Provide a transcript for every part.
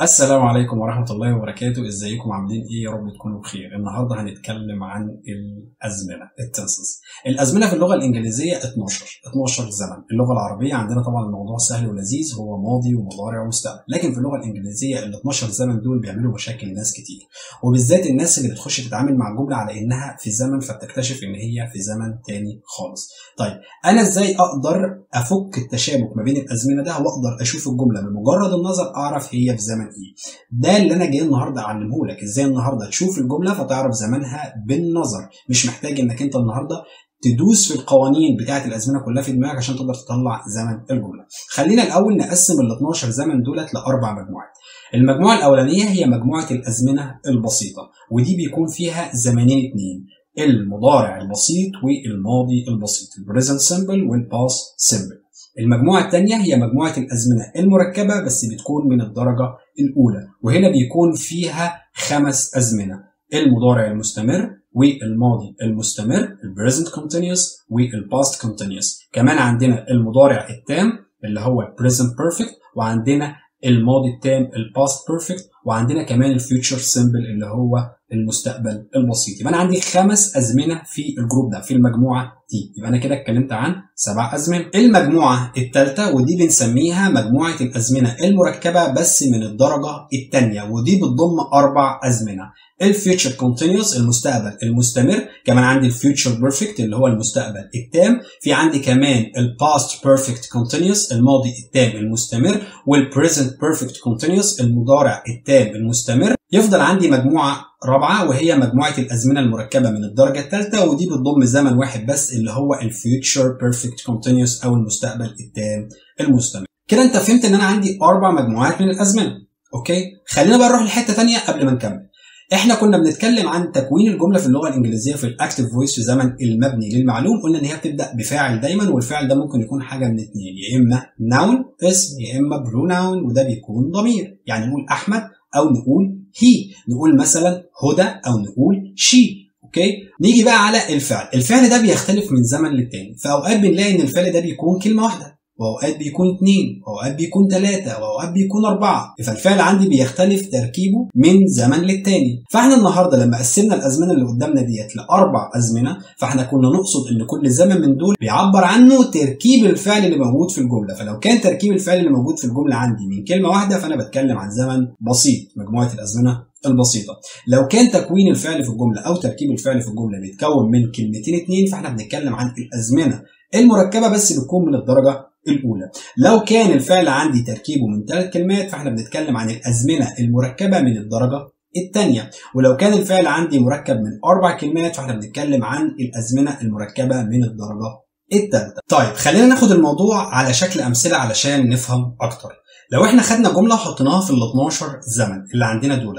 السلام عليكم ورحمة الله وبركاته. ازيكم عاملين ايه؟ يا رب تكونوا بخير. النهارده هنتكلم عن الأزمنة التنسز. الأزمنة في اللغة الإنجليزية 12 زمن. اللغة العربية عندنا طبعا الموضوع سهل ولذيذ، هو ماضي ومضارع ومستقبل، لكن في اللغة الإنجليزية ال 12 زمن دول بيعملوا مشاكل لناس كتير، وبالذات الناس اللي بتخش تتعامل مع الجملة على إنها في زمن فبتكتشف إن هي في زمن تاني خالص. طيب أنا إزاي أقدر أفك التشابك ما بين الأزمنة ده وأقدر أشوف الجملة بمجرد النظر أعرف هي في زمن ايه؟ ده اللي انا جاي النهارده اعلمه لك، ازاي النهارده تشوف الجمله فتعرف زمانها بالنظر. مش محتاج انك انت النهارده تدوس في القوانين بتاعه الازمنه كلها في دماغك عشان تقدر تطلع زمن الجمله. خلينا الاول نقسم ال 12 زمن دولت لاربع مجموعات. المجموعه الاولانيه هي مجموعه الازمنه البسيطه، ودي بيكون فيها زمنين اتنين، المضارع البسيط والماضي البسيط، البريزنت سمبل والباست سمبل. المجموعة الثانية هي مجموعة الأزمنة المركبة، بس بتكون من الدرجة الأولى، وهنا بيكون فيها 5 أزمنة: المضارع المستمر والماضي المستمر البريزنت كونتينيوس والباست كونتينيوس. كمان عندنا المضارع التام اللي هو البريزنت بيرفكت، وعندنا الماضي التام الباست بيرفكت، وعندنا كمان الفيوتشر سمبل اللي هو المستقبل البسيط. يبقى انا عندي 5 ازمنه في الجروب ده، في المجموعه دي. يبقى انا كده اتكلمت عن 7 ازمنه. المجموعه الثالثه ودي بنسميها مجموعه الازمنه المركبه بس من الدرجه الثانيه، ودي بتضم 4 ازمنه: الفيوتشر كونتينيوس المستقبل المستمر، كمان عندي الفيوتشر بيرفكت اللي هو المستقبل التام، في عندي كمان الباست بيرفكت كونتينيوس الماضي التام المستمر، والبريزنت بيرفكت كونتينيوس المضارع التام المستمر. يفضل عندي مجموعه رابعه وهي مجموعه الازمنه المركبه من الدرجه الثالثه، ودي بتضم زمن واحد بس اللي هو الفيوتشر بيرفكت كونتينيوس او المستقبل التام المستمر. كده انت فهمت ان انا عندي 4 مجموعات من الازمنه. اوكي، خلينا بقى نروح لحته ثانيه قبل ما نكمل. احنا كنا بنتكلم عن تكوين الجمله في اللغه الانجليزيه في الاكتيف فويس في زمن المبني للمعلوم. قلنا ان هي بتبدا بفاعل دايما، والفاعل ده ممكن يكون حاجه من اتنين، يا اما ناون اسم يا اما بروناون وده بيكون ضمير. يعني نقول احمد او نقول هي، نقول مثلا هدى او نقول شي. اوكي، نيجي بقى على الفعل ده بيختلف من زمن للتاني. في اوقات بنلاقي ان الفعل ده بيكون كلمه واحده، واوقات بيكون 2، واوقات بيكون 3، واوقات بيكون 4. فالفعل عندي بيختلف تركيبه من زمن للتاني. فاحنا النهارده لما قسمنا الازمنه اللي قدامنا ديت ل4 ازمنه، فاحنا كنا نقصد ان كل زمن من دول بيعبر عنه تركيب الفعل اللي موجود في الجمله. فلو كان تركيب الفعل اللي موجود في الجمله عندي من كلمه واحده فانا بتكلم عن زمن بسيط، مجموعه الازمنه البسيطه. لو كان تكوين الفعل في الجمله او تركيب الفعل في الجمله بيتكون من كلمتين 2 فاحنا بنتكلم عن الازمنه المركبه بس بتكون من الدرجه الأولى. لو كان الفعل عندي تركيبه من 3 كلمات فاحنا بنتكلم عن الأزمنة المركبة من الدرجة الثانية. ولو كان الفعل عندي مركب من 4 كلمات فاحنا بنتكلم عن الأزمنة المركبة من الدرجة الثالثة. طيب خلينا ناخد الموضوع على شكل أمثلة علشان نفهم أكتر. لو احنا خدنا جملة وحطيناها في ال 12 زمن اللي عندنا دول،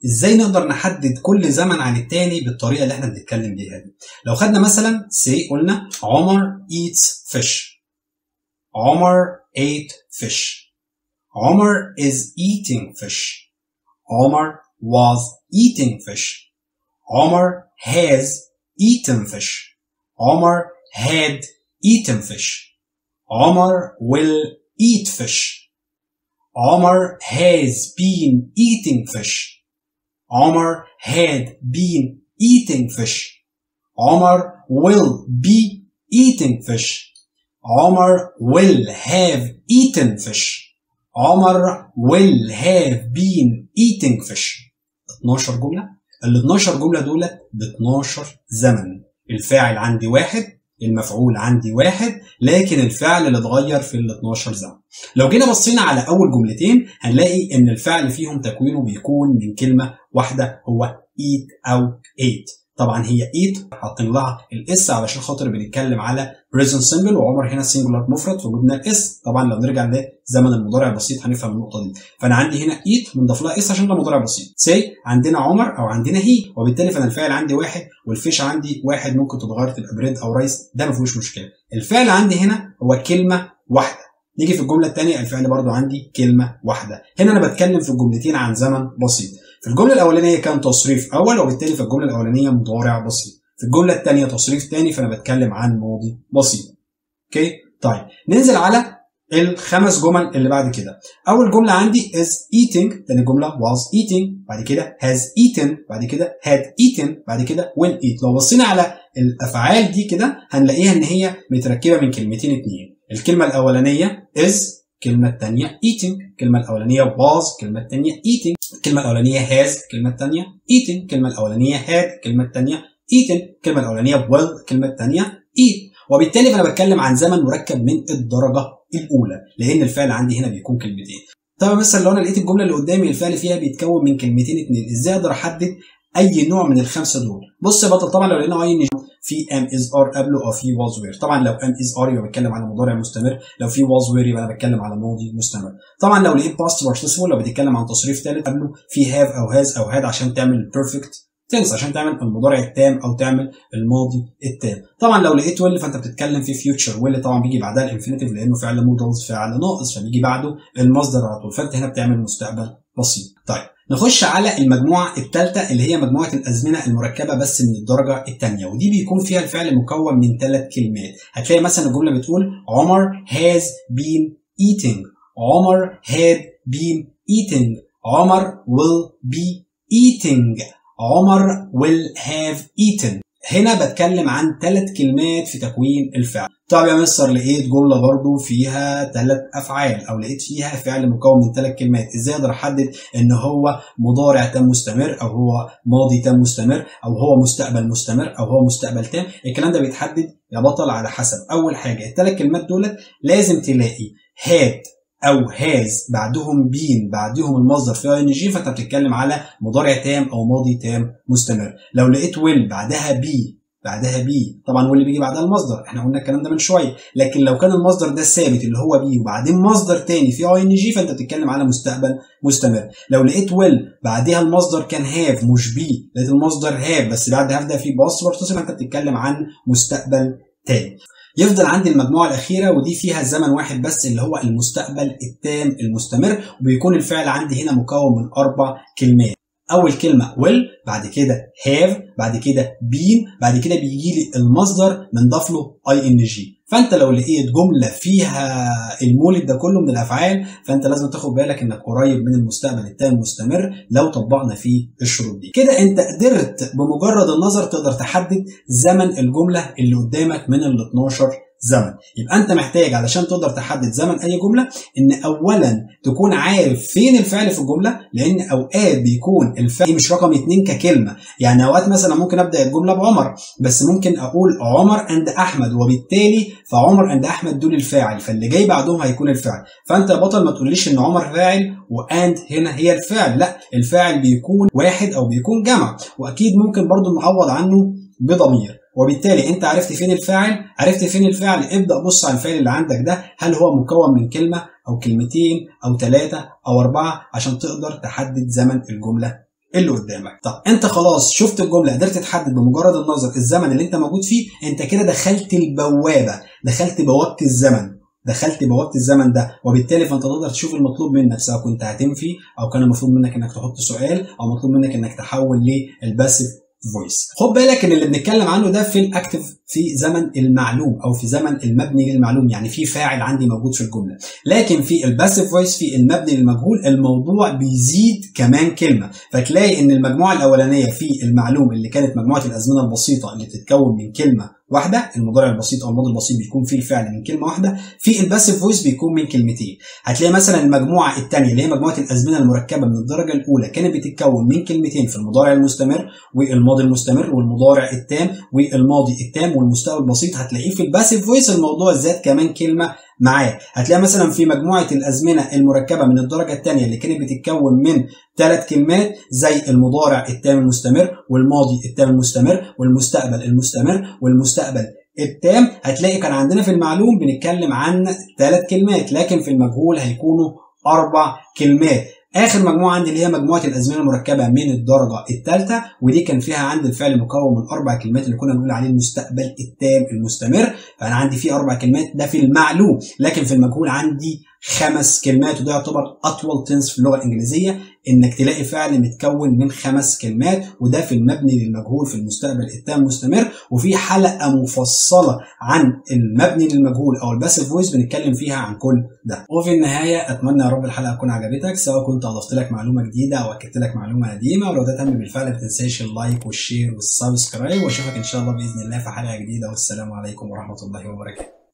ازاي نقدر نحدد كل زمن عن التاني بالطريقة اللي احنا بنتكلم بيها دي؟ لو خدنا مثلا قلنا عمر eats fish. Omar ate fish. Omar is eating fish. Omar was eating fish. Omar has eaten fish. Omar had eaten fish. Omar will eat fish. Omar has been eating fish. Omar had been eating fish. Omar will be eating fish. Omar will have eaten fish. Omar will have been eating fish. 12 جملة. ال 12 جملة دول ب 12 زمن. الفاعل عندي 1، المفعول عندي 1، لكن الفعل اللي اتغير في ال 12 زمن. لو جينا بصينا على أول جملتين هنلاقي إن الفعل فيهم تكوينه بيكون من كلمة واحدة، هو eat أو ate. طبعا هي eat حاطين لها الاس علشان خاطر بنتكلم على present simple، وعمر هنا singular مفرد فجبنا الاس. طبعا لو نرجع لزمن المضارع البسيط هنفهم النقطه دي. فانا عندي هنا eat بنضاف لها اس عشان ده مضارع بسيط. عندنا عمر او عندنا هي، وبالتالي فانا الفعل عندي 1 والفيش عندي 1، ممكن تتغير تبقى بريد او رايس، ده ما فيهوش مشكله. الفعل عندي هنا هو كلمه واحده. نيجي في الجمله الثانيه الفعل برضو عندي كلمه واحده. هنا انا بتكلم في الجملتين عن زمن بسيط. في الجمله الاولانيه كان تصريف اول، وبالتالي في الجمله الاولانيه مضارع بسيط. في الجمله الثانيه تصريف ثاني، فانا بتكلم عن ماضي بسيط. اوكي، طيب ننزل على الخمس جمل اللي بعد كده. اول جمله عندي is eating، ثاني جمله was eating، بعد كده has eaten، بعد كده had eaten، بعد كده will eat. لو بصينا على الافعال دي كده هنلاقيها ان هي متركبه من كلمتين اتنين. الكلمه الاولانيه is، الكلمه الثانيه eating، الكلمه الاولانيه was، الكلمه الثانيه eating، الكلمه الاولانيه has، الكلمه الثانيه eating، الكلمه الاولانيه had، الكلمه الثانيه eaten، الكلمه الاولانيه will، الكلمه الثانيه eat. وبالتالي فانا بتكلم عن زمن مركب من الدرجه الاولى، لان الفعل عندي هنا بيكون كلمتين. طب مثلا لو انا لقيت الجمله اللي قدامي الفعل فيها بيتكون من كلمتين اتنين، ازاي اقدر احدد اي نوع من الخمسه دول؟ بص يا بطل، طبعا لو لقينا اي في ام از ار قبله او في واز وير. طبعا لو ام از ار يبقى بتكلم على مضارع مستمر، لو في واز وير يبقى انا بتكلم على ماضي مستمر. طبعا لو لقيت باست بارتيسيبل لو بتتكلم عن تصريف ثالث قبله في هاف او هاز او هاد عشان تعمل بيرفكت تنس، عشان تعمل المضارع التام او تعمل الماضي التام. طبعا لو لقيت ويل فانت بتتكلم في فيوتشر. ويل طبعا بيجي بعدها الانفينيتيف لانه فعل مودلز، فعل ناقص، فبيجي بعده المصدر على طول، فانت هنا بتعمل مستقبل بسيط. طيب نخش على المجموعه الثالثه اللي هي مجموعه الازمنه المركبه بس من الدرجه الثانيه، ودي بيكون فيها الفعل مكون من 3 كلمات. هتلاقي مثلا الجمله بتقول عمر has been eating، عمر had been eating، عمر will be eating، عمر will have eaten. هنا بتكلم عن 3 كلمات في تكوين الفعل. طب يا مستر لقيت جملة برضو فيها 3 أفعال أو لقيت فيها فعل مكون من 3 كلمات، إزاي أقدر أحدد إن هو مضارع تام مستمر أو هو ماضي تام مستمر أو هو مستقبل مستمر أو هو مستقبل تام؟ الكلام ده بيتحدد يا بطل على حسب أول حاجة ال3 كلمات دولت لازم تلاقي had او هاز بعدهم بين بعدهم المصدر في ان جي، فانت بتتكلم على مضارع تام او ماضي تام مستمر. لو لقيت ويل بعدها بي طبعا واللي بيجي بعدها المصدر، احنا قلنا الكلام ده من شويه. لكن لو كان المصدر ده ثابت اللي هو بي وبعدين مصدر تاني في ان جي فانت بتتكلم على مستقبل مستمر. لو لقيت ويل بعدها المصدر كان هاف مش بي، لقيت المصدر هاف بس بعد هاف ده في باست بارتيسيبل فانت بتتكلم عن مستقبل تام. يفضل عندي المجموعة الأخيرة ودي فيها زمن واحد بس اللي هو المستقبل التام المستمر، وبيكون الفعل عندي هنا مكون من 4 كلمات. أول كلمة will، بعد كده have، بعد كده been، بعد كده بيجي لي المصدر بنضاف له ing. فأنت لو لقيت جملة فيها المولد ده كله من الأفعال فأنت لازم تاخد بالك إنك قريب من المستقبل التام المستمر لو طبقنا فيه الشروط دي. كده أنت قدرت بمجرد النظر تقدر تحدد زمن الجملة اللي قدامك من ال 12 زمن. يبقى انت محتاج علشان تقدر تحدد زمن اي جمله ان اولا تكون عارف فين الفعل في الجمله، لان اوقات بيكون الفعل مش رقم 2 ككلمه. يعني اوقات مثلا ممكن ابدا الجمله بعمر بس ممكن اقول عمر اند احمد، وبالتالي فعمر اند احمد دول الفاعل، فاللي جاي بعدهم هيكون الفعل. فانت يا بطل ما تقوليش ان عمر فاعل واند هنا هي الفعل، لا الفاعل بيكون واحد او بيكون جمع، واكيد ممكن برضو نعوض عنه بضمير. وبالتالي انت عرفت فين الفعل، ابدأ بص على الفعل اللي عندك ده هل هو مكون من كلمة او كلمتين او 3 او 4 عشان تقدر تحدد زمن الجملة اللي قدامك. طب انت خلاص شفت الجملة قدرت تحدد بمجرد النظر الزمن اللي انت موجود فيه، انت كده دخلت البوابة، دخلت بوابة الزمن ده، وبالتالي فانت تقدر تشوف المطلوب منك سواء كنت هتنفي او كان المفروض منك انك تحط سؤال او مطلوب منك انك تحول للباسيف فويس. خد بالك ان اللي بنتكلم عنه ده في الاكتف في زمن المعلوم او في زمن المبني للمعلوم، يعني في فاعل عندي موجود في الجمله. لكن في الباسيف فويس في المبني للمجهول الموضوع بيزيد كمان كلمه، فتلاقي ان المجموعه الاولانيه في المعلوم اللي كانت مجموعه الازمنه البسيطه اللي بتتكون من كلمه واحده، المضارع البسيط او الماضي البسيط بيكون فيه الفعل من كلمه واحده، في الباسيف فويس بيكون من كلمتين. هتلاقي مثلا المجموعه الثانيه اللي هي مجموعه الازمنه المركبه من الدرجه الاولى كانت بتتكون من كلمتين في المضارع المستمر والماضي المستمر والمضارع التام والماضي التام والمستقبل البسيط، هتلاقيه في الباسيف فويس الموضوع زاد كمان كلمه معاه. هتلاقي مثلا في مجموعه الازمنه المركبه من الدرجه الثانيه اللي كانت بتتكون من 3 كلمات زي المضارع التام المستمر والماضي التام المستمر والمستقبل المستمر والمستقبل التام، هتلاقي كان عندنا في المعلوم بنتكلم عن 3 كلمات، لكن في المجهول هيكونوا 4 كلمات. اخر مجموعه عندي اللي هي مجموعه الازمنه المركبه من الدرجه الثالثه، ودي كان فيها عندي الفعل مكون من 4 كلمات اللي كنا بنقول عليه المستقبل التام المستمر. فانا عندي فيه 4 كلمات ده في المعلوم، لكن في المجهول عندي 5 كلمات، وده يعتبر اطول تنس في اللغه الانجليزيه، انك تلاقي فعل متكون من 5 كلمات، وده في المبني للمجهول في المستقبل التام مستمر. وفي حلقه مفصله عن المبني للمجهول او الباسيف فويس بنتكلم فيها عن كل ده. وفي النهايه اتمنى يا رب الحلقه تكون عجبتك، سواء كنت اضفت لك معلومه جديده او اكدت لك معلومه قديمه. ولو ده تم بالفعل ما تنساش اللايك والشير والسبسكرايب، واشوفك ان شاء الله باذن الله في حلقه جديده، والسلام عليكم ورحمه الله وبركاته.